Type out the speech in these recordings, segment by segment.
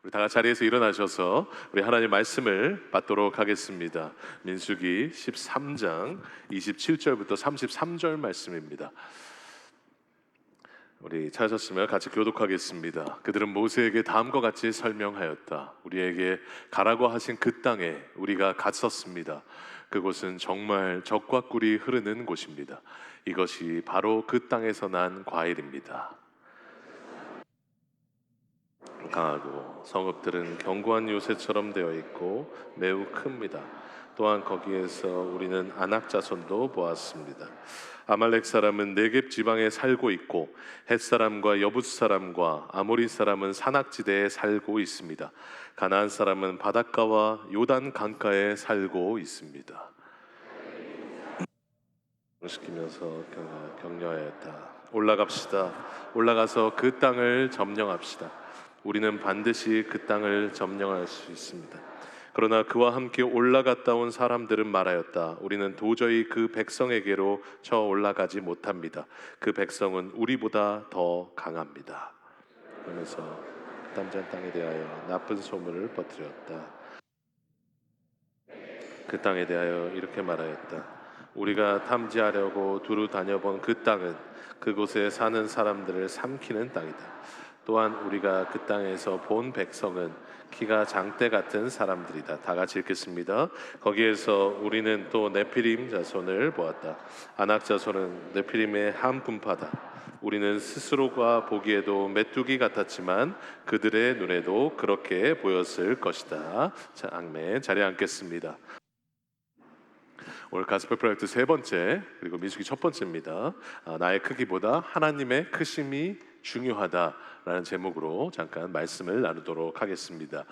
우리 다 같이 자리에서 일어나셔서 우리 하나님 말씀을 받도록 하겠습니다. 민수기 13장 27절부터 33절 말씀입니다. 우리 찾으셨으면 같이 교독하겠습니다. 그들은 모세에게 다음과 같이 설명하였다. 우리에게 가라고 하신 그 땅에 우리가 갔었습니다. 그곳은 정말 젖과 꿀이 흐르는 곳입니다. 이것이 바로 그 땅에서 난 과일입니다. 강하고 성읍들은 견고한 요새처럼 되어 있고 매우 큽니다. 또한 거기에서 우리는 아낙 자손도 보았습니다. 아말렉 사람은 네겝 지방에 살고 있고 헷 사람과 여부스 사람과 아모리 사람은 산악지대에 살고 있습니다. 가나안 사람은 바닷가와 요단 강가에 살고 있습니다. 시키면서 격려하였다. 올라갑시다. 올라가서 그 땅을 점령합시다. 우리는 반드시 그 땅을 점령할 수 있습니다. 그러나 그와 함께 올라갔다 온 사람들은 말하였다. 우리는 도저히 그 백성에게로 저 올라가지 못합니다. 그 백성은 우리보다 더 강합니다. 그러면서 담잔 땅에 대하여 나쁜 소문을 퍼뜨렸다. 그 땅에 대하여 이렇게 말하였다. 우리가 탐지하려고 두루 다녀본 그 땅은 그곳에 사는 사람들을 삼키는 땅이다. 또한 우리가 그 땅에서 본 백성은 키가 장대 같은 사람들이다. 다 같이 읽겠습니다. 거기에서 우리는 또 네피림 자손을 보았다. 아낙 자손은 네피림의 한 분파다. 우리는 스스로가 보기에도 메뚜기 같았지만 그들의 눈에도 그렇게 보였을 것이다. 자, 아멘. 자리에 앉겠습니다. 오늘 가스펠 프로젝트 세 번째 그리고 민수기 첫 번째입니다. 나의 크기보다 하나님의 크심이 중요하다라는 제목으로 잠깐 말씀을 나누도록 하겠습니다.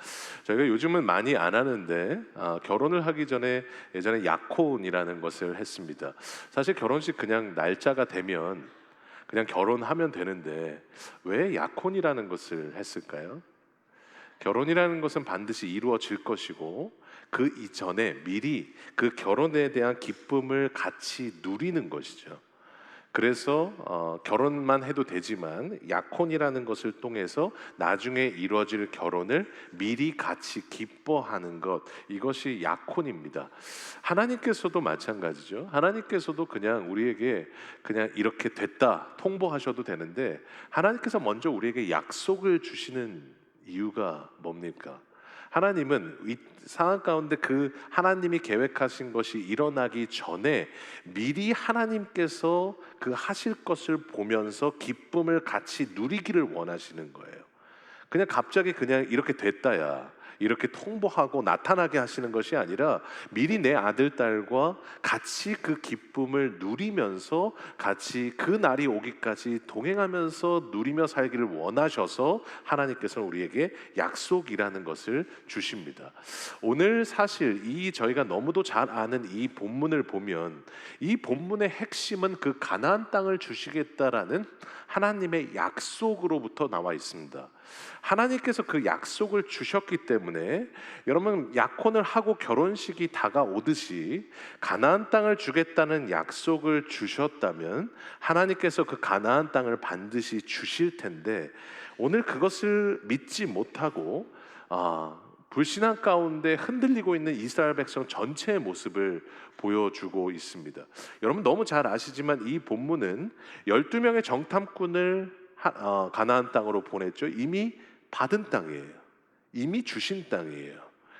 저희가 요즘은 많이 안 하는데 결혼을 하기 전에 예전에 약혼이라는 것을 했습니다. 사실 결혼식 그냥 날짜가 되면 그냥 결혼하면 되는데 왜 약혼이라는 것을 했을까요? 결혼이라는 것은 반드시 이루어질 것이고 그 이전에 미리 그 결혼에 대한 기쁨을 같이 누리는 것이죠. 그래서 결혼만 해도 되지만 약혼이라는 것을 통해서 나중에 이루어질 결혼을 미리 같이 기뻐하는 것, 이것이 약혼입니다. 하나님께서도 마찬가지죠. 하나님께서도 그냥 우리에게 그냥 이렇게 됐다 통보하셔도 되는데 하나님께서 먼저 우리에게 약속을 주시는 이유가 뭡니까? 하나님은 이 상황 가운데 그 하나님이 계획하신 것이 일어나기 전에 미리 하나님께서 그 하실 것을 보면서 기쁨을 같이 누리기를 원하시는 거예요. 그냥 갑자기 그냥 이렇게 됐다야 이렇게 통보하고 나타나게 하시는 것이 아니라 미리 내 아들 딸과 같이 그 기쁨을 누리면서 같이 그 날이 오기까지 동행하면서 누리며 살기를 원하셔서 하나님께서는 우리에게 약속이라는 것을 주십니다. 오늘 사실 이 저희가 너무도 잘 아는 이 본문을 보면 이 본문의 핵심은 그 가나안 땅을 주시겠다라는 하나님의 약속으로부터 나와 있습니다. 하나님께서 그 약속을 주셨기 때문에 여러분 약혼을 하고 결혼식이 다가오듯이 가나안 땅을 주겠다는 약속을 주셨다면 하나님께서 그 가나안 땅을 반드시 주실 텐데 오늘 그것을 믿지 못하고 불신앙 가운데 흔들리고 있는 이스라엘 백성 전체의 모습을 보여주고 있습니다. 여러분 너무 잘 아시지만 이 본문은 12명의 정탐꾼을 가나안 땅으로 보냈죠. 이미 받은 땅이에요. 이미 주신 땅이에요.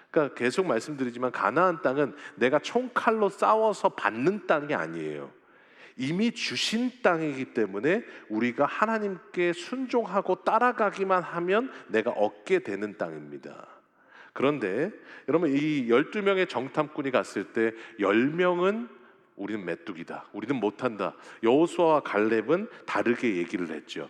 그러니까 계속 말씀드리지만 가나안 땅은 내가 총칼로 싸워서 받는 땅이 아니에요. 이미 주신 땅이기 때문에 우리가 하나님께 순종하고 따라가기만 하면 내가 얻게 되는 땅입니다. 그런데 여러분 이 12명의 정탐꾼이 갔을 때 10명은 우리는 메뚜기다. 우리는 못한다. 여호수아와 갈렙은 다르게 얘기를 했죠.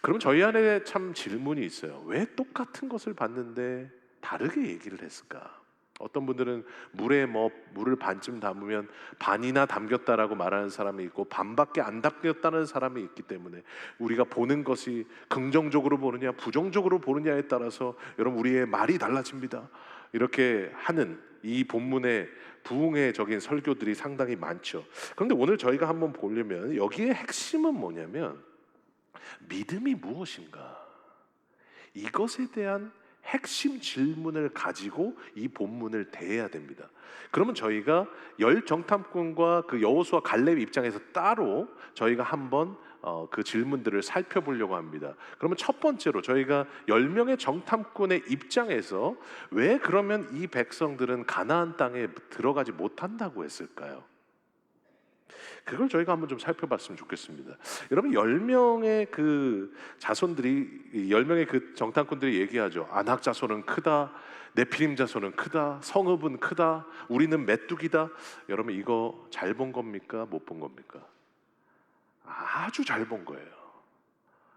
그럼 저희 안에 참 질문이 있어요. 왜 똑같은 것을 봤는데 다르게 얘기를 했을까? 어떤 분들은 물을 반쯤 담으면 반이나 담겼다라고 말하는 사람이 있고 반밖에 안 담겼다는 사람이 있기 때문에 우리가 보는 것이 긍정적으로 보느냐 부정적으로 보느냐에 따라서 여러분 우리의 말이 달라집니다. 이렇게 하는 이 본문의 부흥회적인 설교들이 상당히 많죠. 그런데 오늘 저희가 한번 보려면 여기에 핵심은 뭐냐면 믿음이 무엇인가? 이것에 대한 핵심 질문을 가지고 이 본문을 대해야 됩니다. 그러면 저희가 열 정탐꾼과 그 여호수아 갈렙 입장에서 따로 저희가 한번 그 질문들을 살펴보려고 합니다. 그러면 첫 번째로 저희가 10명의 정탐꾼의 입장에서 왜 그러면 이 백성들은 가나안 땅에 들어가지 못한다고 했을까요? 그걸 저희가 한번 좀 살펴봤으면 좋겠습니다. 여러분 10명의 그 자손들이 10명의 그 정탐꾼들이 얘기하죠. 아낙 자손은 크다. 네피림 자손은 크다. 성읍은 크다. 우리는 메뚜기다. 여러분 이거 잘 본 겁니까? 못 본 겁니까? 아주 잘 본 거예요.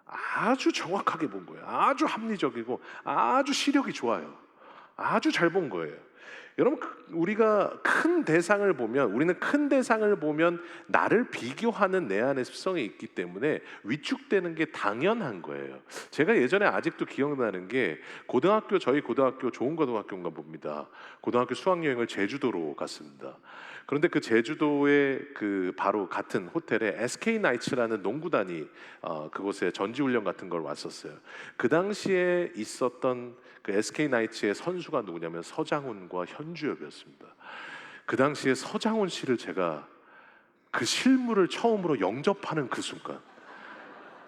아주 정확하게 본 거예요. 아주 합리적이고 아주 시력이 좋아요. 아주 잘 본 거예요. 여러분 우리가 큰 대상을 보면 우리는 큰 대상을 보면 나를 비교하는 내 안의 습성이 있기 때문에 위축되는 게 당연한 거예요. 제가 예전에 아직도 기억나는 게 저희 고등학교 좋은 고등학교인가 봅니다. 고등학교 수학여행을 제주도로 갔습니다. 그런데 그 제주도의 그 바로 같은 호텔에 SK 나이츠라는 농구단이 그곳에 전지훈련 같은 걸 왔었어요. 그 당시에 있었던 그 SK 나이츠의 선수가 누구냐면 서장훈과 현주엽이었습니다. 그 당시에 서장훈 씨를 제가 그 실물을 처음으로 영접하는 그 순간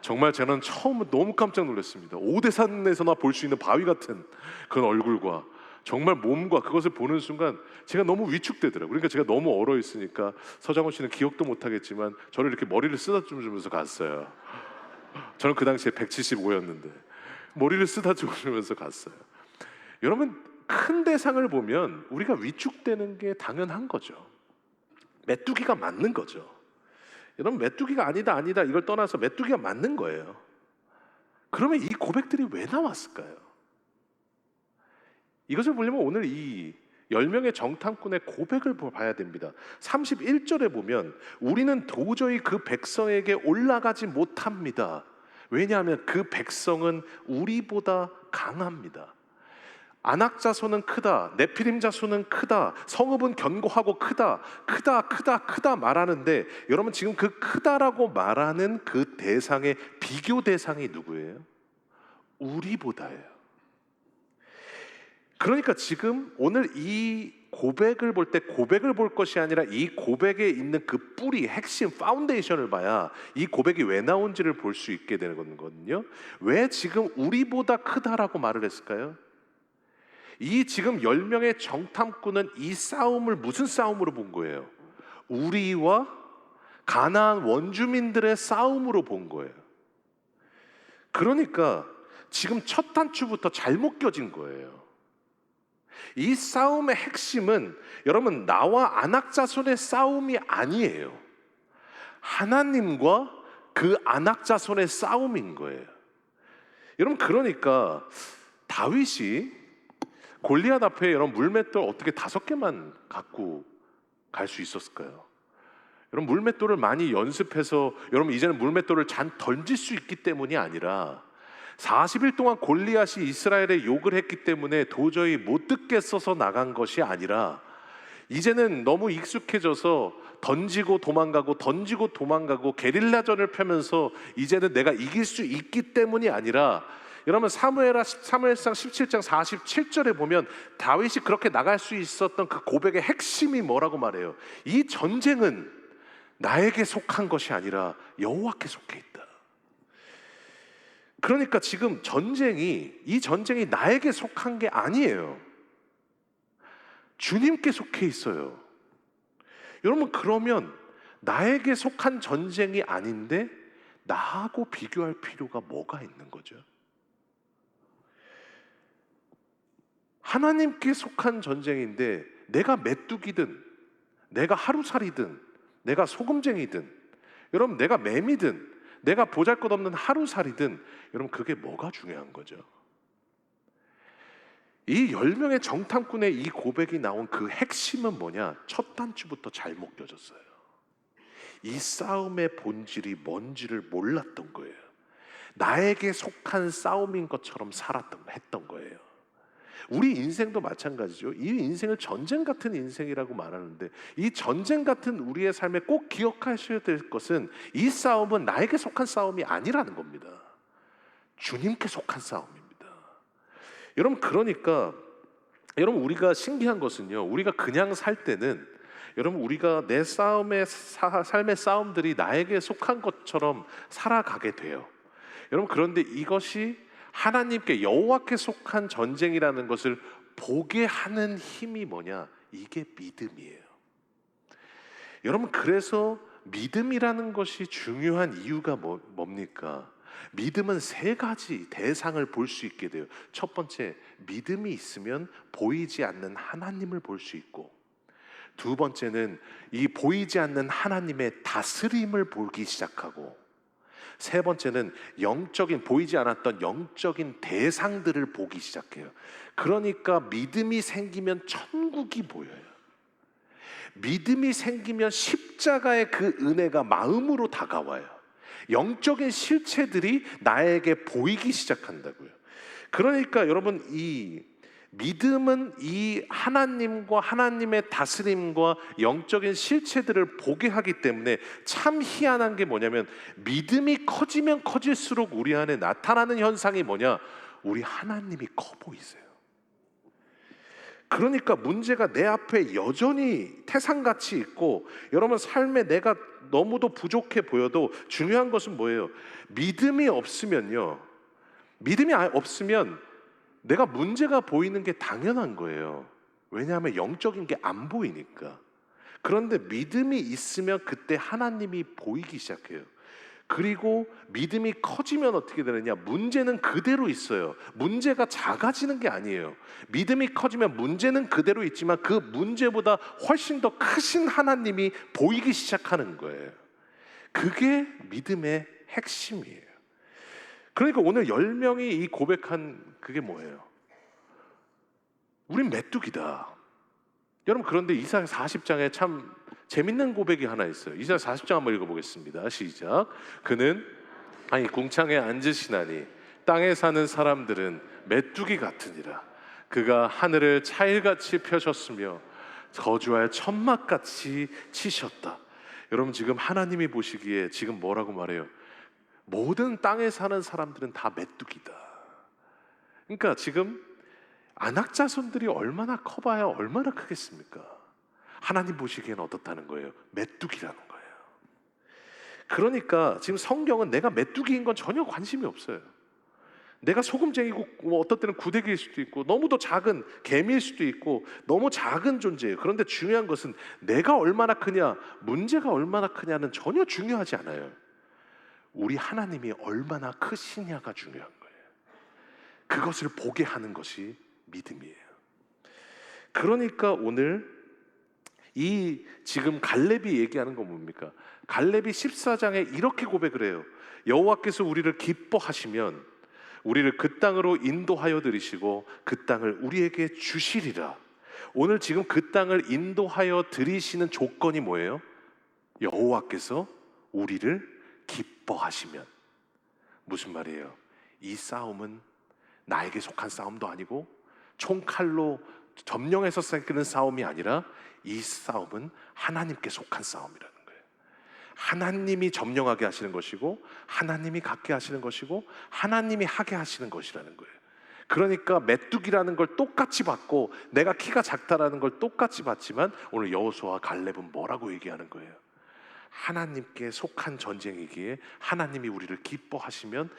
정말 저는 처음 너무 깜짝 놀랐습니다. 오대산에서나 볼 수 있는 바위 같은 그런 얼굴과 정말 몸과 그것을 보는 순간 제가 너무 위축되더라고요. 그러니까 제가 너무 얼어 있으니까 서장훈 씨는 기억도 못하겠지만 저를 이렇게 머리를 쓰다듬으면서 갔어요. 저는 그 당시에 175였는데 머리를 쓰다듬으면서 갔어요. 여러분 큰 대상을 보면 우리가 위축되는 게 당연한 거죠. 메뚜기가 맞는 거죠. 여러분 메뚜기가 아니다 이걸 떠나서 메뚜기가 맞는 거예요. 그러면 이 고백들이 왜 나왔을까요? 이것을 보려면 오늘 이 10명의 정탐꾼의 고백을 봐야 됩니다. 31절에 보면 우리는 도저히 그 백성에게 올라가지 못합니다. 왜냐하면 그 백성은 우리보다 강합니다. 아낙 자손은 크다. 네피림 자손은 크다. 성읍은 견고하고 크다 말하는데 여러분 지금 그 크다라고 말하는 그 대상의 비교 대상이 누구예요? 우리보다예요. 그러니까 지금 오늘 이 고백을 볼 때 고백을 볼 것이 아니라 이 고백에 있는 그 뿌리, 핵심, 파운데이션을 봐야 이 고백이 왜 나온지를 볼 수 있게 되는 거거든요. 왜 지금 우리보다 크다라고 말을 했을까요? 이 지금 10명의 정탐꾼은 이 싸움을 무슨 싸움으로 본 거예요? 우리와 가나안 원주민들의 싸움으로 본 거예요. 그러니까 지금 첫 단추부터 잘못 껴진 거예요. 이 싸움의 핵심은 여러분 나와 아낙 자손의 싸움이 아니에요. 하나님과 그 아낙 자손의 싸움인 거예요. 여러분 그러니까 다윗이 골리앗 앞에 여러분 물맷돌 어떻게 5개만 갖고 갈 수 있었을까요? 여러분 물맷돌을 많이 연습해서 여러분 이제는 물맷돌을 잘 던질 수 있기 때문이 아니라 40일 동안 골리앗이 이스라엘에 욕을 했기 때문에 도저히 못 듣겠어서 나간 것이 아니라 이제는 너무 익숙해져서 던지고 도망가고 게릴라전을 펴면서 이제는 내가 이길 수 있기 때문이 아니라 여러분 사무엘상 17장 47절에 보면 다윗이 그렇게 나갈 수 있었던 그 고백의 핵심이 뭐라고 말해요? 이 전쟁은 나에게 속한 것이 아니라 여호와께 속해 있다. 그러니까 지금 이 전쟁이 나에게 속한 게 아니에요. 주님께 속해 있어요. 여러분 그러면 나에게 속한 전쟁이 아닌데 나하고 비교할 필요가 뭐가 있는 거죠? 하나님께 속한 전쟁인데 내가 메뚜기든 내가 하루살이든 내가 소금쟁이든 여러분 내가 매미든 내가 보잘것없는 하루살이든 여러분 그게 뭐가 중요한 거죠? 이 10명의 정탐꾼의 이 고백이 나온 그 핵심은 뭐냐? 첫 단추부터 잘못 껴졌어요. 이 싸움의 본질이 뭔지를 몰랐던 거예요. 나에게 속한 싸움인 것처럼 했던 거예요. 우리 인생도 마찬가지죠. 이 인생을 전쟁 같은 인생이라고 말하는데 이 전쟁 같은 우리의 삶에 꼭 기억하셔야 될 것은 이 싸움은 나에게 속한 싸움이 아니라는 겁니다. 주님께 속한 싸움입니다. 여러분 그러니까 여러분 우리가 신기한 것은요. 우리가 그냥 살 때는 여러분 우리가 내 삶의 싸움들이 나에게 속한 것처럼 살아가게 돼요. 여러분 그런데 이것이 하나님께 여호와께 속한 전쟁이라는 것을 보게 하는 힘이 뭐냐? 이게 믿음이에요. 여러분 그래서 믿음이라는 것이 중요한 이유가 뭡니까? 믿음은 세 가지 대상을 볼 수 있게 돼요. 첫 번째, 믿음이 있으면 보이지 않는 하나님을 볼 수 있고, 두 번째는 이 보이지 않는 하나님의 다스림을 보기 시작하고, 세 번째는 보이지 않았던 영적인 대상들을 보기 시작해요. 그러니까 믿음이 생기면 천국이 보여요. 믿음이 생기면 십자가의 그 은혜가 마음으로 다가와요. 영적인 실체들이 나에게 보이기 시작한다고요. 그러니까 여러분 이 믿음은 이 하나님과 하나님의 다스림과 영적인 실체들을 보게 하기 때문에 참 희한한 게 뭐냐면 믿음이 커지면 커질수록 우리 안에 나타나는 현상이 뭐냐? 우리 하나님이 커 보이세요. 그러니까 문제가 내 앞에 여전히 태산같이 있고 여러분 삶에 내가 너무도 부족해 보여도 중요한 것은 뭐예요? 믿음이 없으면요. 믿음이 없으면 내가 문제가 보이는 게 당연한 거예요. 왜냐하면 영적인 게 안 보이니까. 그런데 믿음이 있으면 그때 하나님이 보이기 시작해요. 그리고 믿음이 커지면 어떻게 되느냐? 문제는 그대로 있어요. 문제가 작아지는 게 아니에요. 믿음이 커지면 문제는 그대로 있지만 그 문제보다 훨씬 더 크신 하나님이 보이기 시작하는 거예요. 그게 믿음의 핵심이에요. 그러니까 오늘 10명이 이 고백한 그게 뭐예요? 우린 메뚜기다. 여러분 그런데 이사야 40장에 참 재밌는 고백이 하나 있어요. 이사야 40장 한번 읽어보겠습니다. 시작. 그는 궁창에 앉으시나니 땅에 사는 사람들은 메뚜기 같으니라. 그가 하늘을 차일같이 펴셨으며 거주할 천막같이 치셨다. 여러분 지금 하나님이 보시기에 지금 뭐라고 말해요? 모든 땅에 사는 사람들은 다 메뚜기다. 그러니까 지금 안악자손들이 얼마나 커봐야 얼마나 크겠습니까? 하나님 보시기에는 어떻다는 거예요? 메뚜기라는 거예요. 그러니까 지금 성경은 내가 메뚜기인 건 전혀 관심이 없어요. 내가 소금쟁이고 어떤 때는 구데기일 수도 있고 너무도 작은 개미일 수도 있고 너무 작은 존재예요. 그런데 중요한 것은 내가 얼마나 크냐, 문제가 얼마나 크냐는 전혀 중요하지 않아요. 우리 하나님이 얼마나 크시냐가 중요한 거예요. 그것을 보게 하는 것이 믿음이에요. 그러니까 오늘 이 지금 갈렙이 얘기하는 건 뭡니까? 갈렙이 14장에 이렇게 고백을 해요. 여호와께서 우리를 기뻐하시면 우리를 그 땅으로 인도하여 들이시고 그 땅을 우리에게 주시리라. 오늘 지금 그 땅을 인도하여 들이시는 조건이 뭐예요? 여호와께서 우리를 기뻐하시면. 무슨 말이에요? 이 싸움은 나에게 속한 싸움도 아니고 총칼로 점령해서 싸우는 싸움이 아니라 이 싸움은 하나님께 속한 싸움이라는 거예요. 하나님이 점령하게 하시는 것이고 하나님이 갖게 하시는 것이고 하나님이 하게 하시는 것이라는 거예요. 그러니까 메뚜기라는 걸 똑같이 받고 내가 키가 작다라는 걸 똑같이 받지만 오늘 여호수아와 갈렙은 뭐라고 얘기하는 거예요? 하나님께 속한 전쟁이기에 하나님이 우리를 기뻐하시면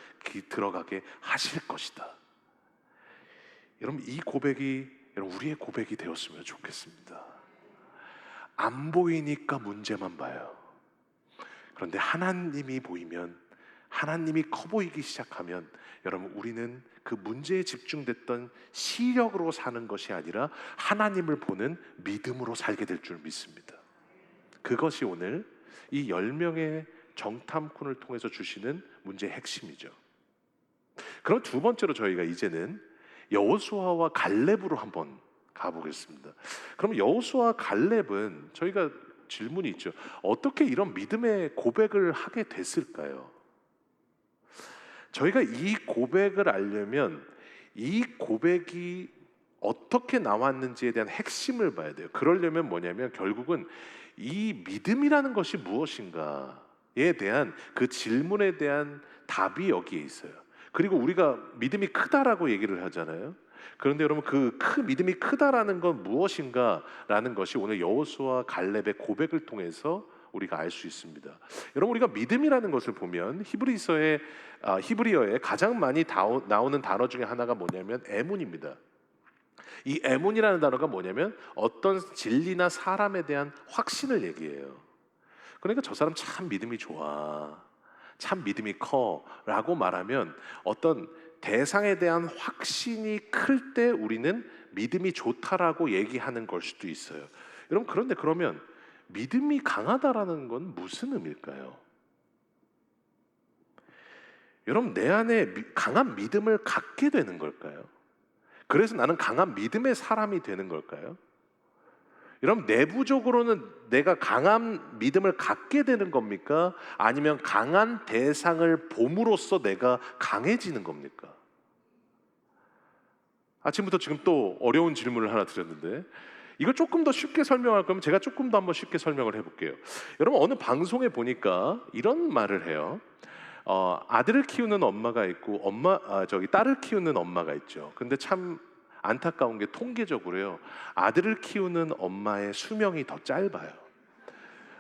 들어가게 하실 것이다. 여러분 이 고백이 우리의 고백이 되었으면 좋겠습니다. 안 보이니까 문제만 봐요. 그런데 하나님이 보이면, 하나님이 커 보이기 시작하면 여러분 우리는 그 문제에 집중됐던 시력으로 사는 것이 아니라 하나님을 보는 믿음으로 살게 될 줄 믿습니다. 그것이 오늘 이 10명의 정탐꾼을 통해서 주시는 문제의 핵심이죠. 그럼 두 번째로 저희가 이제는 여호수아와 갈렙으로 한번 가보겠습니다. 그럼 여호수아 갈렙은 저희가 질문이 있죠. 어떻게 이런 믿음의 고백을 하게 됐을까요? 저희가 이 고백을 알려면 이 고백이 어떻게 나왔는지에 대한 핵심을 봐야 돼요. 그러려면 뭐냐면 결국은 이 믿음이라는 것이 무엇인가에 대한 그 질문에 대한 답이 여기에 있어요. 그리고 우리가 믿음이 크다라고 얘기를 하잖아요. 그런데 여러분 그 믿음이 크다라는 건 무엇인가라는 것이 오늘 여호수아와 갈렙의 고백을 통해서 우리가 알 수 있습니다. 여러분 우리가 믿음이라는 것을 보면 히브리어에 가장 많이 나오는 단어 중에 하나가 뭐냐면 에문입니다. 이 에문이라는 단어가 뭐냐면 어떤 진리나 사람에 대한 확신을 얘기해요. 그러니까 저 사람 참 믿음이 좋아, 참 믿음이 커라고 말하면 어떤 대상에 대한 확신이 클 때 우리는 믿음이 좋다라고 얘기하는 걸 수도 있어요. 여러분 그런데 그러면 믿음이 강하다라는 건 무슨 의미일까요? 여러분 내 안에 강한 믿음을 갖게 되는 걸까요? 그래서 나는 강한 믿음의 사람이 되는 걸까요? 여러분 내부적으로는 내가 강한 믿음을 갖게 되는 겁니까? 아니면 강한 대상을 봄으로써 내가 강해지는 겁니까? 아침부터 지금 또 어려운 질문을 하나 드렸는데 이걸 조금 더 쉽게 설명할 거면 제가 조금 더 한번 쉽게 설명을 해볼게요. 여러분 어느 방송에 보니까 이런 말을 해요. 아들을 키우는 엄마가 있고 딸을 키우는 엄마가 있죠. 근데 참 안타까운 게 통계적으로요. 아들을 키우는 엄마의 수명이 더 짧아요.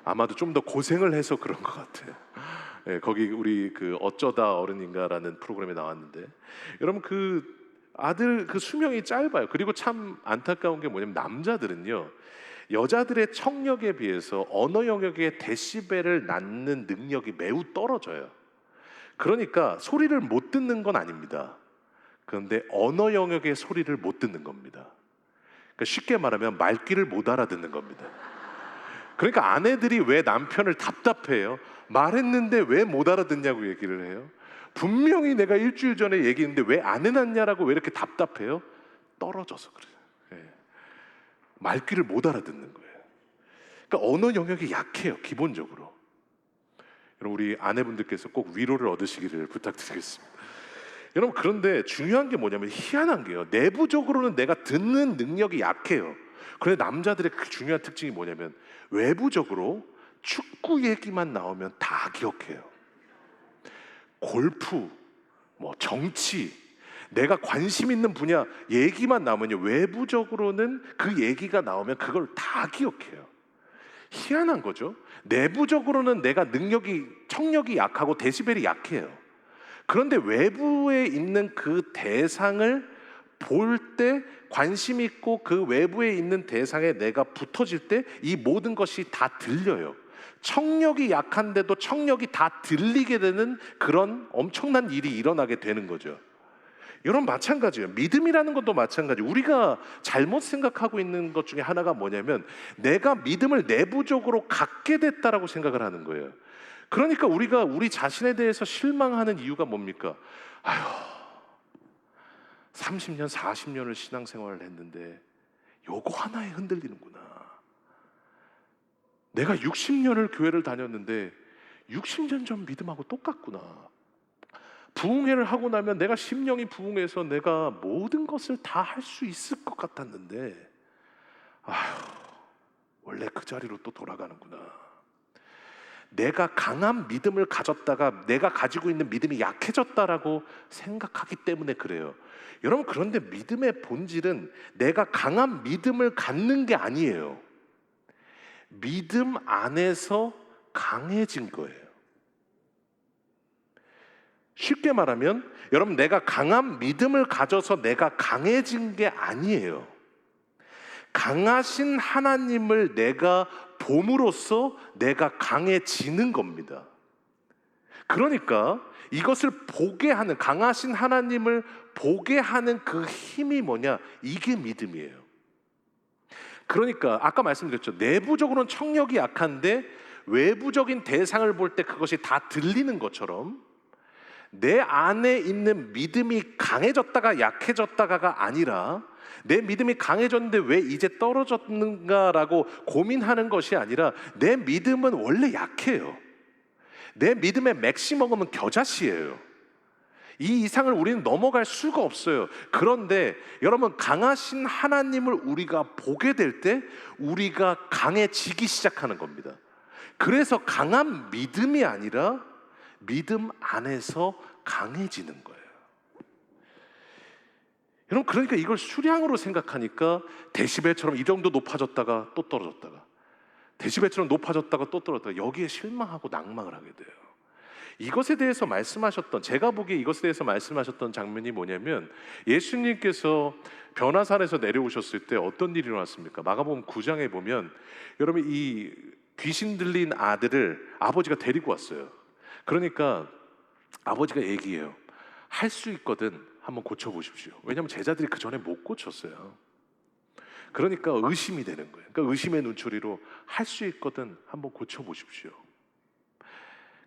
아마도 좀 더 고생을 해서 그런 것 같아요. 예, 거기 우리 그 어쩌다 어른인가라는 프로그램에 나왔는데 여러분 그 아들 그 수명이 짧아요. 그리고 참 안타까운 게 뭐냐면 남자들은요. 여자들의 청력에 비해서 언어 영역의 데시벨을 낳는 능력이 매우 떨어져요. 그러니까 소리를 못 듣는 건 아닙니다. 그런데 언어 영역의 소리를 못 듣는 겁니다. 그러니까 쉽게 말하면 말귀를 못 알아듣는 겁니다. 그러니까 아내들이 왜 남편을 답답해요? 말했는데 왜 못 알아듣냐고 얘기를 해요. 분명히 내가 일주일 전에 얘기했는데 왜 안 해놨냐라고 왜 이렇게 답답해요? 떨어져서 그래요. 예. 말귀를 못 알아듣는 거예요. 그러니까 언어 영역이 약해요, 기본적으로. 여러분 우리 아내분들께서 꼭 위로를 얻으시기를 부탁드리겠습니다. 여러분 그런데 중요한 게 뭐냐면 희한한 게요. 내부적으로는 내가 듣는 능력이 약해요. 그런데 남자들의 그 중요한 특징이 뭐냐면 외부적으로 축구 얘기만 나오면 다 기억해요. 골프, 뭐 정치, 내가 관심 있는 분야 얘기만 나오면요 외부적으로는 그 얘기가 나오면 그걸 다 기억해요. 희한한 거죠. 내부적으로는 내가 청력이 약하고 데시벨이 약해요. 그런데 외부에 있는 그 대상을 볼 때 관심 있고 그 외부에 있는 대상에 내가 붙어질 때 이 모든 것이 다 들려요. 청력이 약한데도 청력이 다 들리게 되는 그런 엄청난 일이 일어나게 되는 거죠. 여러분 마찬가지예요. 믿음이라는 것도 마찬가지예요. 우리가 잘못 생각하고 있는 것 중에 하나가 뭐냐면 내가 믿음을 내부적으로 갖게 됐다라고 생각을 하는 거예요. 그러니까 우리가 우리 자신에 대해서 실망하는 이유가 뭡니까? 아휴 30년 40년을 신앙생활을 했는데 요거 하나에 흔들리는구나. 내가 60년을 교회를 다녔는데 60년 전 믿음하고 똑같구나. 부흥회를 하고 나면 내가 심령이 부흥해서 내가 모든 것을 다 할 수 있을 것 같았는데 아휴 원래 그 자리로 또 돌아가는구나. 내가 강한 믿음을 가졌다가 내가 가지고 있는 믿음이 약해졌다라고 생각하기 때문에 그래요. 여러분 그런데 믿음의 본질은 내가 강한 믿음을 갖는 게 아니에요. 믿음 안에서 강해진 거예요. 쉽게 말하면 여러분 내가 강한 믿음을 가져서 내가 강해진 게 아니에요. 강하신 하나님을 내가 봄으로써 내가 강해지는 겁니다. 그러니까 이것을 보게 하는 강하신 하나님을 보게 하는 그 힘이 뭐냐? 이게 믿음이에요. 그러니까 아까 말씀드렸죠. 내부적으로는 청력이 약한데 외부적인 대상을 볼 때 그것이 다 들리는 것처럼 내 안에 있는 믿음이 강해졌다가 약해졌다가가 아니라 내 믿음이 강해졌는데 왜 이제 떨어졌는가라고 고민하는 것이 아니라 내 믿음은 원래 약해요. 내 믿음의 맥시멈은 겨자씨예요. 이 이상을 우리는 넘어갈 수가 없어요. 그런데 여러분 강하신 하나님을 우리가 보게 될 때 우리가 강해지기 시작하는 겁니다. 그래서 강한 믿음이 아니라 믿음 안에서 강해지는 거예요. 여러분, 그러니까 이걸 수량으로 생각하니까 데시벨처럼 이 정도 높아졌다가 또 떨어졌다가, 데시벨처럼 높아졌다가 또 떨어졌다가, 여기에 실망하고 낭망을 하게 돼요. 이것에 대해서 말씀하셨던, 제가 보기에 이것에 대해서 말씀하셨던 장면이 뭐냐면, 예수님께서 변화산에서 내려오셨을 때 어떤 일이 일어났습니까? 마가복음 9장에 보면 여러분, 이 귀신 들린 아들을 아버지가 데리고 왔어요. 그러니까 아버지가 얘기해요. 할 수 있거든 한번 고쳐보십시오. 왜냐하면 제자들이 그 전에 못 고쳤어요. 그러니까 의심이 되는 거예요. 그러니까 의심의 눈초리로 할 수 있거든 한번 고쳐보십시오.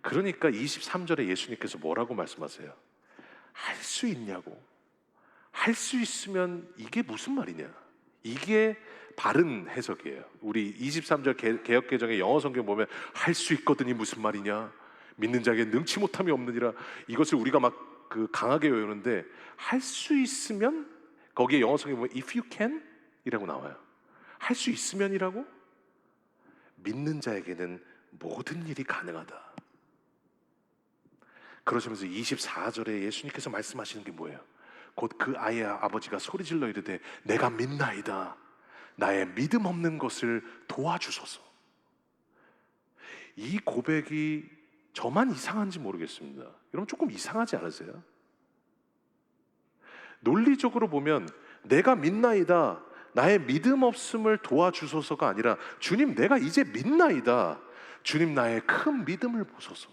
그러니까 23절에 예수님께서 뭐라고 말씀하세요? 할 수 있냐고. 할 수 있으면 이게 무슨 말이냐. 이게 바른 해석이에요. 우리 23절 개역개정의 영어 성경 보면 할 수 있거든이 무슨 말이냐, 믿는 자에게 능치 못함이 없느니라, 이것을 우리가 막 강하게 외우는데, 할 수 있으면, 거기에 영어 성경에 보면 if you can 이라고 나와요. 할 수 있으면이라고? 믿는 자에게는 모든 일이 가능하다. 그러시면서 24절에 예수님께서 말씀하시는 게 뭐예요? 곧 그 아이의 아버지가 소리질러 이르되 내가 믿나이다, 나의 믿음 없는 것을 도와주소서. 이 고백이 저만 이상한지 모르겠습니다. 여러분, 조금 이상하지 않으세요? 논리적으로 보면 내가 믿나이다, 나의 믿음 없음을 도와주소서가 아니라, 주님 내가 이제 믿나이다, 주님 나의 큰 믿음을 보소서.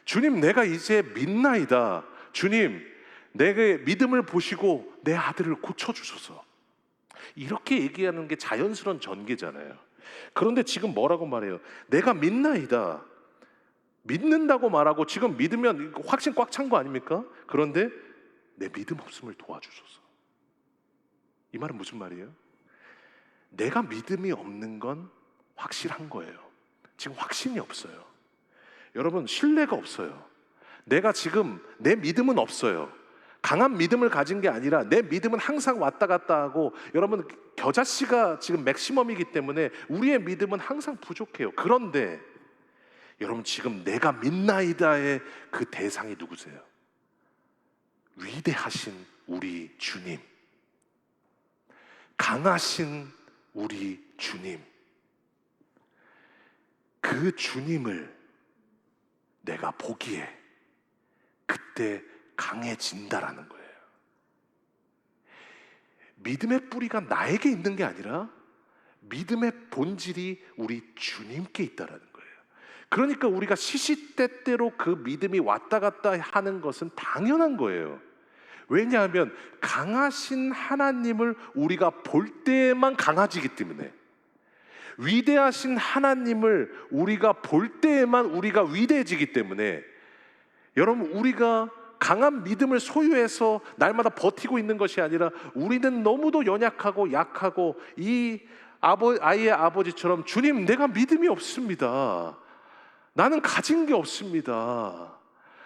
주님 내가 이제 믿나이다, 주님 내게 믿음을 보시고 내 아들을 고쳐주소서. 이렇게 얘기하는 게 자연스러운 전개잖아요. 그런데 지금 뭐라고 말해요? 내가 믿나이다, 믿는다고 말하고 지금 믿으면 확신 꽉 찬 거 아닙니까? 그런데 내 믿음 없음을 도와주소서. 이 말은 무슨 말이에요? 내가 믿음이 없는 건 확실한 거예요. 지금 확신이 없어요. 여러분, 신뢰가 없어요. 내가 지금, 내 믿음은 없어요. 강한 믿음을 가진 게 아니라 내 믿음은 항상 왔다 갔다 하고, 여러분 겨자씨가 지금 맥시멈이기 때문에 우리의 믿음은 항상 부족해요. 그런데 여러분, 지금 내가 믿나이다의 그 대상이 누구세요? 위대하신 우리 주님, 강하신 우리 주님, 그 주님을 내가 보기에 그때 강해진다라는 거예요. 믿음의 뿌리가 나에게 있는 게 아니라 믿음의 본질이 우리 주님께 있다라는 거예요. 그러니까 우리가 시시때때로 그 믿음이 왔다 갔다 하는 것은 당연한 거예요. 왜냐하면 강하신 하나님을 우리가 볼 때에만 강해지기 때문에, 위대하신 하나님을 우리가 볼 때에만 우리가 위대해지기 때문에, 여러분 우리가 강한 믿음을 소유해서 날마다 버티고 있는 것이 아니라, 우리는 너무도 연약하고 약하고 이 아이의 아버지처럼, 주님 내가 믿음이 없습니다, 나는 가진 게 없습니다,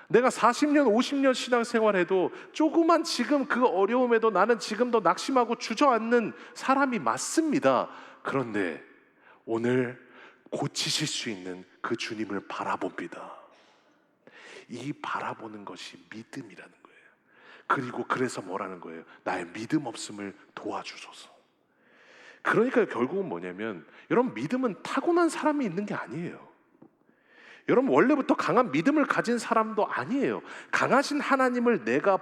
내가 40년 50년 신앙생활해도 조그만 지금 그 어려움에도 나는 지금도 낙심하고 주저앉는 사람이 맞습니다. 그런데 오늘 고치실 수 있는 그 주님을 바라봅니다. 이 바라보는 것이 믿음이라는 거예요. 그리고 그래서 뭐라는 거예요? 나의 믿음 없음을 도와주소서. 그러니까 결국은 뭐냐면, 여러분 믿음은 타고난 사람이 있는 게 아니에요. 여러분 원래부터 강한 믿음을 가진 사람도 아니에요. 강하신 하나님을 내가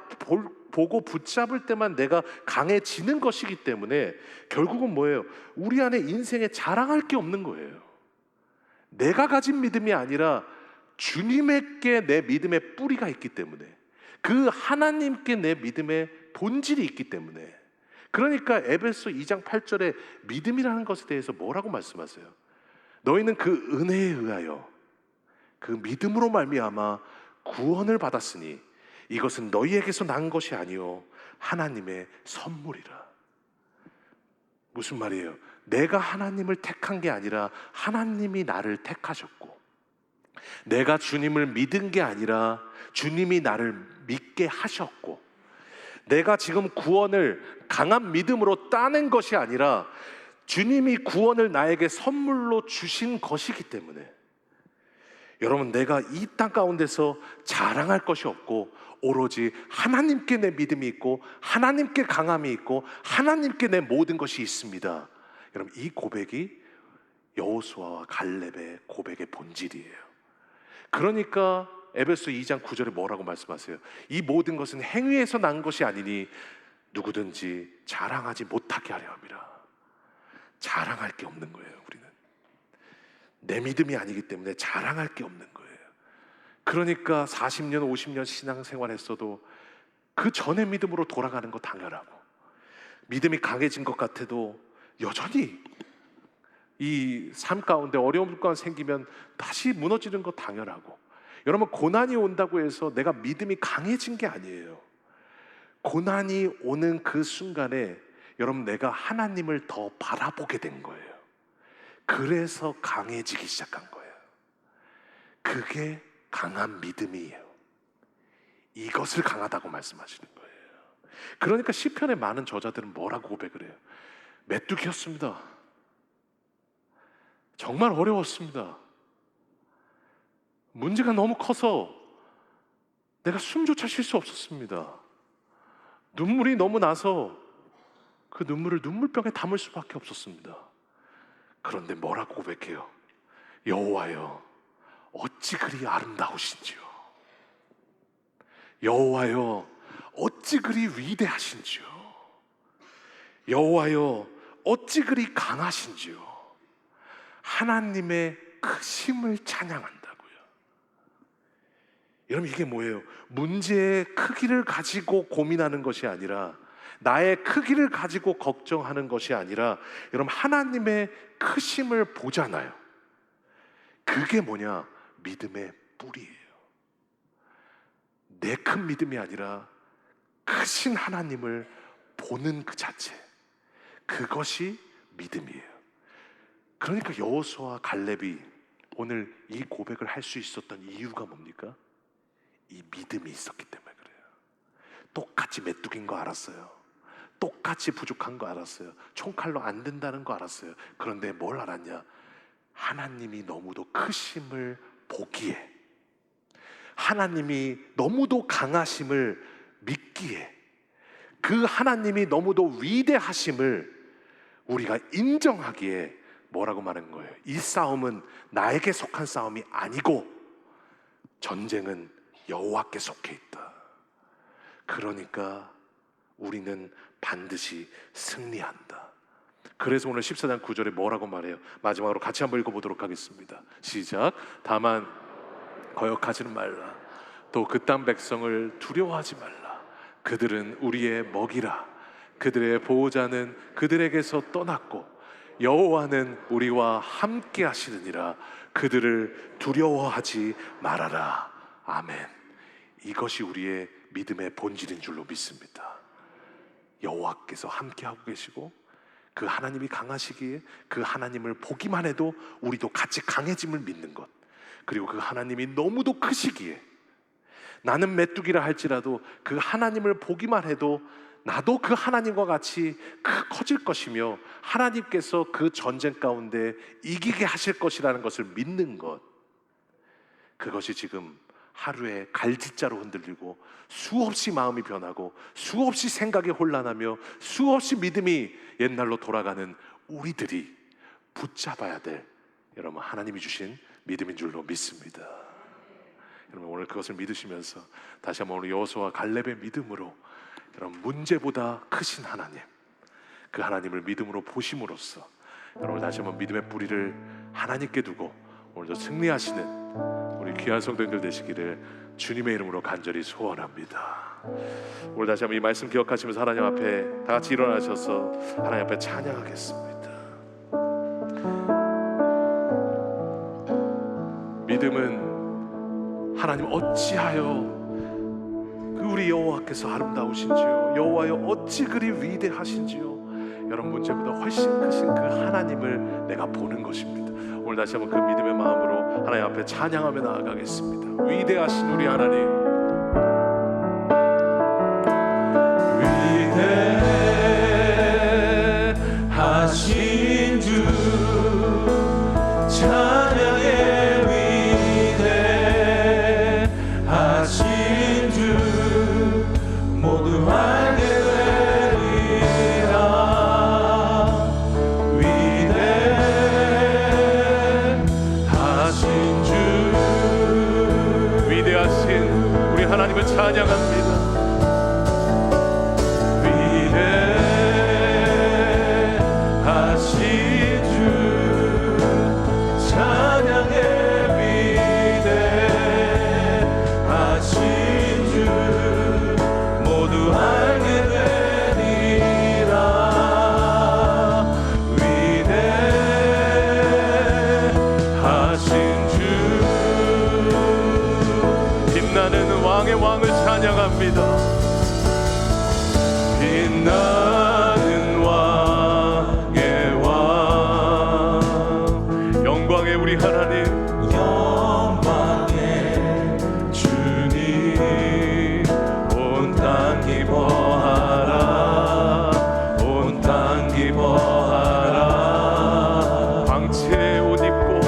보고 붙잡을 때만 내가 강해지는 것이기 때문에, 결국은 뭐예요? 우리 안에 인생에 자랑할 게 없는 거예요. 내가 가진 믿음이 아니라 주님에게 내 믿음의 뿌리가 있기 때문에, 그 하나님께 내 믿음의 본질이 있기 때문에. 그러니까 에베소 2장 8절에 믿음이라는 것에 대해서 뭐라고 말씀하세요? 너희는 그 은혜에 의하여 그 믿음으로 말미암아 구원을 받았으니 이것은 너희에게서 난 것이 아니요 하나님의 선물이라. 무슨 말이에요? 내가 하나님을 택한 게 아니라 하나님이 나를 택하셨고, 내가 주님을 믿은 게 아니라 주님이 나를 믿게 하셨고, 내가 지금 구원을 강한 믿음으로 따낸 것이 아니라 주님이 구원을 나에게 선물로 주신 것이기 때문에, 여러분 내가 이 땅 가운데서 자랑할 것이 없고 오로지 하나님께 내 믿음이 있고 하나님께 강함이 있고 하나님께 내 모든 것이 있습니다. 여러분, 이 고백이 여호수아와 갈렙의 고백의 본질이에요. 그러니까 에베소 2장 9절에 뭐라고 말씀하세요? 이 모든 것은 행위에서 난 것이 아니니 누구든지 자랑하지 못하게 하려 함이라. 자랑할 게 없는 거예요. 우리는 내 믿음이 아니기 때문에 자랑할 게 없는 거예요. 그러니까 40년 50년 신앙생활 했어도 그 전의 믿음으로 돌아가는 거 당연하고, 믿음이 강해진 것 같아도 여전히 이 삶 가운데 어려움 가운데 생기면 다시 무너지는 거 당연하고, 여러분, 고난이 온다고 해서 내가 믿음이 강해진 게 아니에요. 고난이 오는 그 순간에 여러분, 내가 하나님을 더 바라보게 된 거예요. 그래서 강해지기 시작한 거예요. 그게 강한 믿음이에요. 이것을 강하다고 말씀하시는 거예요. 그러니까 시편의 많은 저자들은 뭐라고 고백을 해요? 메뚜기였습니다. 정말 어려웠습니다. 문제가 너무 커서 내가 숨조차 쉴 수 없었습니다. 눈물이 너무 나서 그 눈물을 눈물병에 담을 수밖에 없었습니다. 그런데 뭐라고 고백해요? 여호와여, 어찌 그리 아름다우신지요. 여호와여, 어찌 그리 위대하신지요. 여호와여, 어찌 그리 강하신지요. 하나님의 크심을 찬양한다고요. 여러분, 이게 뭐예요? 문제의 크기를 가지고 고민하는 것이 아니라, 나의 크기를 가지고 걱정하는 것이 아니라, 여러분, 하나님의 크심을 보잖아요. 그게 뭐냐? 믿음의 뿌리예요. 내 큰 믿음이 아니라 크신 하나님을 보는 그 자체, 그것이 믿음이에요. 그러니까 여호수아와 갈렙이 오늘 이 고백을 할 수 있었던 이유가 뭡니까? 이 믿음이 있었기 때문에 그래요. 똑같이 메뚜기인 거 알았어요. 똑같이 부족한 거 알았어요. 총칼로 안 된다는 거 알았어요. 그런데 뭘 알았냐? 하나님이 너무도 크심을 보기에, 하나님이 너무도 강하심을 믿기에, 그 하나님이 너무도 위대하심을 우리가 인정하기에 뭐라고 말하는 거예요? 이 싸움은 나에게 속한 싸움이 아니고 전쟁은 여호와께 속해 있다. 그러니까 우리는 반드시 승리한다. 그래서 오늘 14장 9절에 뭐라고 말해요? 마지막으로 같이 한번 읽어보도록 하겠습니다. 시작. 다만 거역하지는 말라. 또 그 땅 백성을 두려워하지 말라. 그들은 우리의 먹이라. 그들의 보호자는 그들에게서 떠났고 여호와는 우리와 함께 하시느니라. 그들을 두려워하지 말아라. 아멘. 이것이 우리의 믿음의 본질인 줄로 믿습니다. 여호와께서 함께 하고 계시고, 그 하나님이 강하시기에 그 하나님을 보기만 해도 우리도 같이 강해짐을 믿는 것, 그리고 그 하나님이 너무도 크시기에 나는 메뚜기라 할지라도 그 하나님을 보기만 해도 나도 그 하나님과 같이 커질 것이며 하나님께서 그 전쟁 가운데 이기게 하실 것이라는 것을 믿는 것, 그것이 지금 하루에 갈짓자로 흔들리고 수없이 마음이 변하고 수없이 생각이 혼란하며 수없이 믿음이 옛날로 돌아가는 우리들이 붙잡아야 될, 여러분, 하나님이 주신 믿음인 줄로 믿습니다. 여러분, 오늘 그것을 믿으시면서 다시 한번 오늘 여호수아와 갈렙의 믿음으로, 여러분, 문제보다 크신 하나님, 그 하나님을 믿음으로 보심으로써 여러분 다시 한번 믿음의 뿌리를 하나님께 두고 오늘도 승리하시는 우리 귀한 성도님들 되시기를 주님의 이름으로 간절히 소원합니다. 오늘 다시 한번 이 말씀 기억하시면서 하나님 앞에 다 같이 일어나셔서 하나님 앞에 찬양하겠습니다. 믿음은 하나님 어찌하여 그 우리 여호와께서 아름다우신지요, 여호와여 어찌 그리 위대하신지요. 여러분, 문제보다 훨씬 크신 그 하나님을 내가 보는 것입니다. 오늘 다시 한번 그 믿음의 마음으로 하나님 앞에 찬양하며 나아가겠습니다. 위대하신 우리 하나님, 위대하신 주 찬양해. 위대하신 주 주님을 찬양합니다. 왕을 찬양합니다. 빛나는 왕의 왕, 영광의 우리 하나님, 영광의 주님, 온 땅 기뻐하라, 온 땅 기뻐하라. 광채의 옷 입고,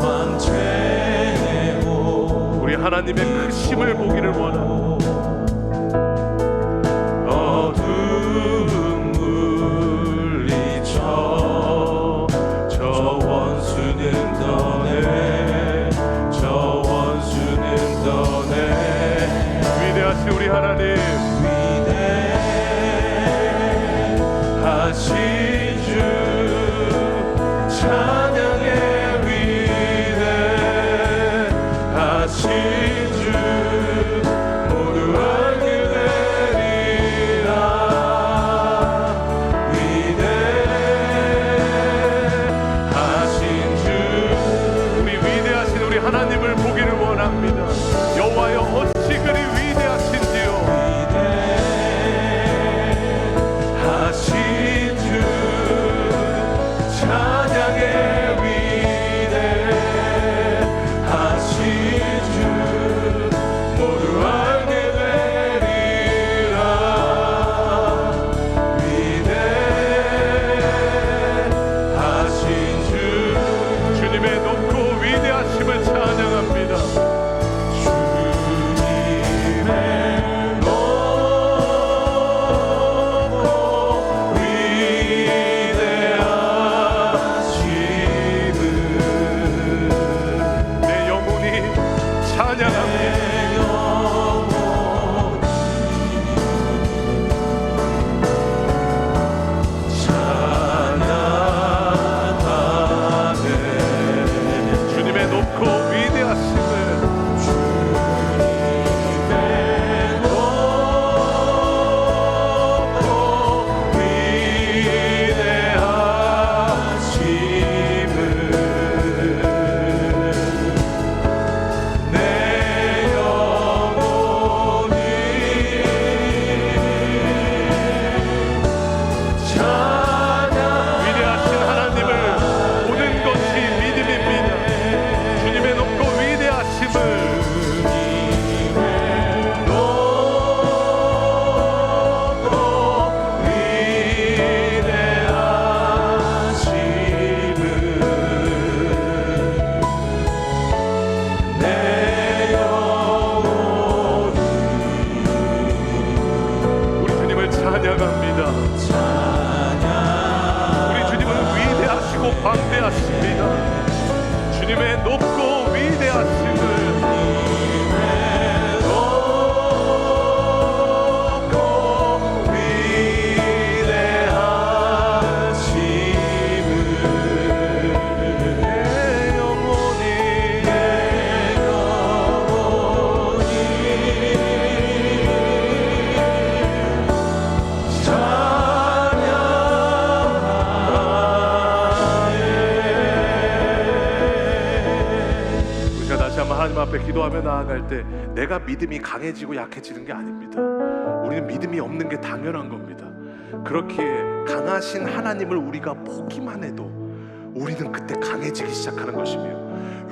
광채의 옷, 우리 하나님의 크심을 보기를 원합니다. 어두운 물리쳐 저 원수는 떠내, 저 원수는 떠내. 위대하신 우리 하나님, 위대하신 주 찬양의 위대하신 주 모두 알게 되리라. 위대하신 주, 우리 위대하신 우리 하나님을 보기를 원합니다. 여호와여 어찌 그리 위대하신지요. 위대하신 주 찬양의 위대하신 주 모두 알게 되리라. 위대하신 주, 주님의 높고 위대하심을 찬양합니다. 주님의 높고 위대하심을 내 영혼이 찬양합니다. 주님의 높고 위대하심을, 주님의 높고 위대하심을 내 영혼이 찬양. 위대하신 하나님을 보는 것이 믿음입니다. 주님의 높고 위대하심을, 높고 위대하심을 내 영혼이, 우리 주님을 찬양합니다. 우리 주님은 위대하시고 광대하십니다. 주님의 높고 위대하심을, 높고 위대하심을 내 영혼이, 내 영혼이 우리가 다시 한번 하나님 앞에 기도하며 나아갈 때 내가 믿음이 강해지고 약해지는 게 아닙니다. 우리는 믿음이 없는 게 당연한 겁니다. 그렇기에 강하신 하나님을 우리가 보기만 해도 우리는 그때 강해지기 시작하는 것이며,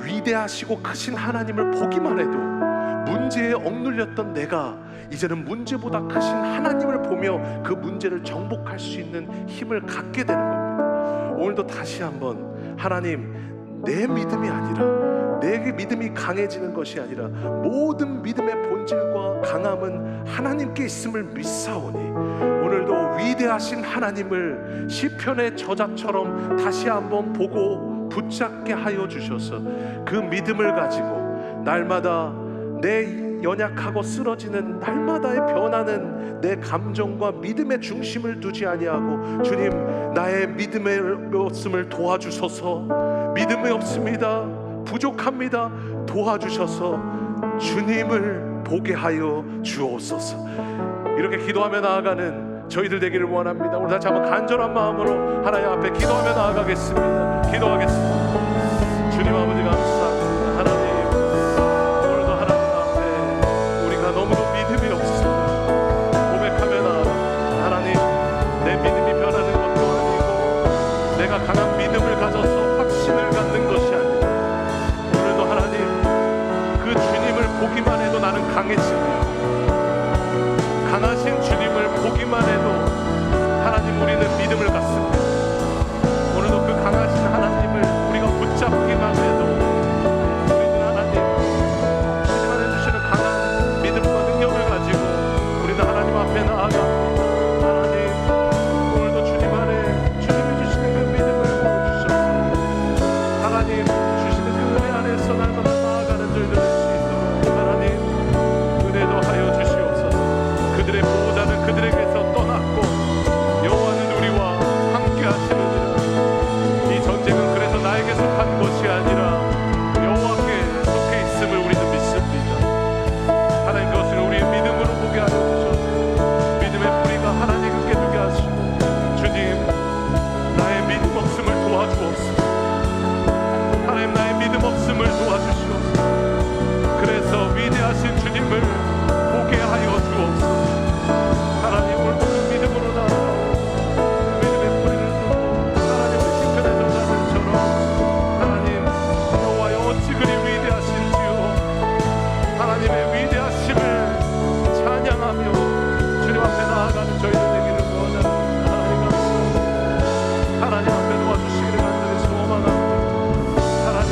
위대하시고 크신 하나님을 보기만 해도 문제에 억눌렸던 내가 이제는 문제보다 크신 하나님을 보며 그 문제를 정복할 수 있는 힘을 갖게 되는 겁니다. 오늘도 다시 한번 하나님, 내 믿음이 아니라, 내 믿음이 강해지는 것이 아니라 모든 믿음의 본질과 강함은 하나님께 있음을 믿사오니 오늘도 위대하신 하나님을 시편의 저자처럼 다시 한번 보고 붙잡게 하여 주셔서 그 믿음을 가지고 날마다 내 연약하고 쓰러지는 날마다의 변화는 내 감정과 믿음의 중심을 두지 아니하고 주님, 나의 믿음의 없음을 도와주소서. 믿음이 없습니다. 부족합니다. 도와주셔서 주님을 보게 하여 주옵소서. 이렇게 기도하며 나아가는 저희들 되기를 원합니다. 오늘 다시 한번 간절한 마음으로 하나님 앞에 기도하며 나아가겠습니다. 기도하겠습니다. 주님 아버지 감사합니다. 하나님, 오늘도 하나님 앞에 우리가 너무도 믿음이 없습니다. 고백하며 나아갑니다. 하나님, 내 믿음이 변하는 것도 아니고 내가 강한 믿음을 가져서 확신을 갖는 것이 아니라 오늘도 하나님, 그 주님을 보기만 해도 나는 강해집니다. 강하신 주님을 보기만 해도 하나님, 우리는 믿음을 갖습니다. 오늘도 그 강하신 하나님을 우리가 붙잡기만 해도 우리는 하나님, 주님 안에 주시는 강한 믿음과 능력을 가지고 우리는 하나님 앞에 나아갑니다. 하나님, 오늘도 주님 안에 주님이 주시는 그 믿음을 보여주셔서 하나님 주시는 그 은혜 안에서 날마다 나아가는 저희들 될 수 있도록 하나님 은혜도 하여 주시옵소서. 그들의 보호자는 그들에게서 떠났고 여호와는 우리와 함께 하시느니라. 이 전쟁은 그래서 나에게 속한 것이 아니라 여호와께 속해 있음을 우리는 믿습니다. 하나님, 그것을 우리의 믿음으로 보게 하여 주셔서 믿음의 뿌리가 하나님께 두게 하시고 주님, 나의 믿음 없음을 도와주옵소서. 하나님, 나의 믿음 없음을 도와주시옵소서. 그래서 위대하신 주님을 보게 하여 주옵소서. 하나님, 오늘도 그 믿음으로 나아가 믿음의 뿌리를 두고 하나님의 시편의 저자들처럼 하나님, 여호와여 어찌 그리 위대하신지요. 하나님의 위대하심을 찬양하며 주님 앞에 나아가는 저희들 되기를 원합니다. 하나님 감사합니다. 하나님 앞에 도와주시기를 간절히 소망합니다. 하나님,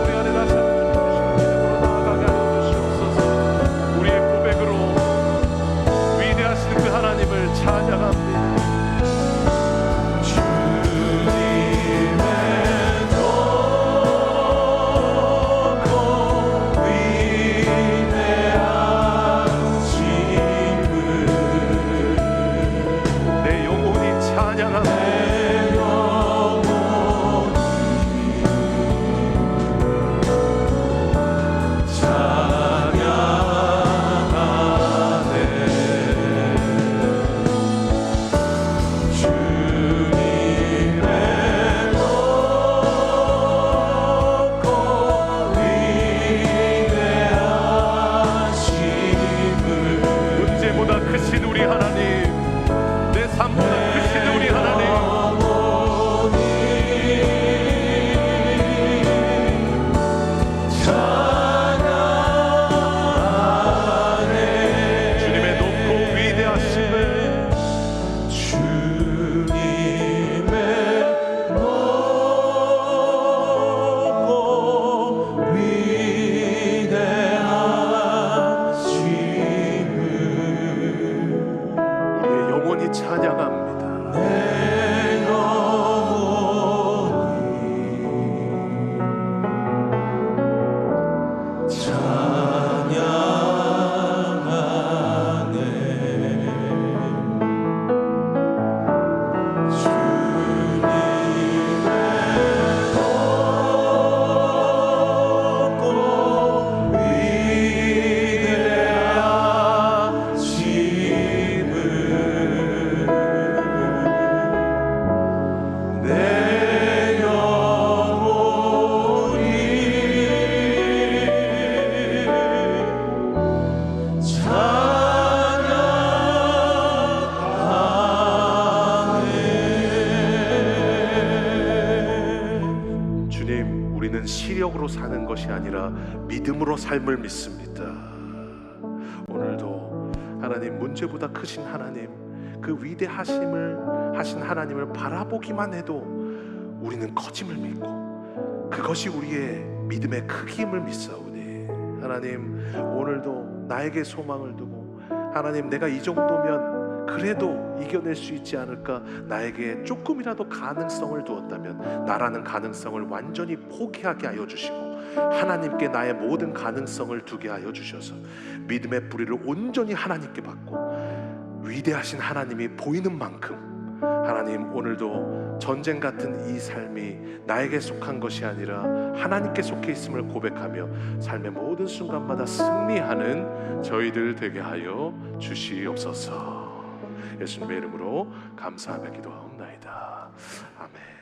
우리 안에 다시 한번 주시는 믿음으로 나아가게 하여 주시옵소서. 우리의 고백으로 위대하신 그 하나님을 찬양합니다. 내 영혼이 찬양합니다. 문제보다 크신 우리 하나님, 내 삶보다 크신 우리 하나님, 주님의 높고 위대하심을 우리의 영혼이 찬양합니다. 내 영혼이 찬양하네. 주님, 우리는 시력으로 사는 것이 아니라 믿음으로 삶을 믿습니다. 오늘도 하나님, 문제보다 크신 하나님, 그 위대하심을 하신 하나님을 바라보기만 해도 우리는 커짐을 믿고 그것이 우리의 믿음의 크기임을 믿사오니 하나님, 오늘도 나에게 소망을 두고 하나님, 내가 이 정도면 그래도 이겨낼 수 있지 않을까? 나에게 조금이라도 가능성을 두었다면 나라는 가능성을 완전히 포기하게 하여 주시고 하나님께 나의 모든 가능성을 두게 하여 주셔서 믿음의 뿌리를 온전히 하나님께 받고 위대하신 하나님이 보이는 만큼, 하나님 오늘도 전쟁 같은 이 삶이 나에게 속한 것이 아니라 하나님께 속해 있음을 고백하며 삶의 모든 순간마다 승리하는 저희들 되게 하여 주시옵소서. 예수님의 이름으로 감사하며 기도하옵나이다. 아멘.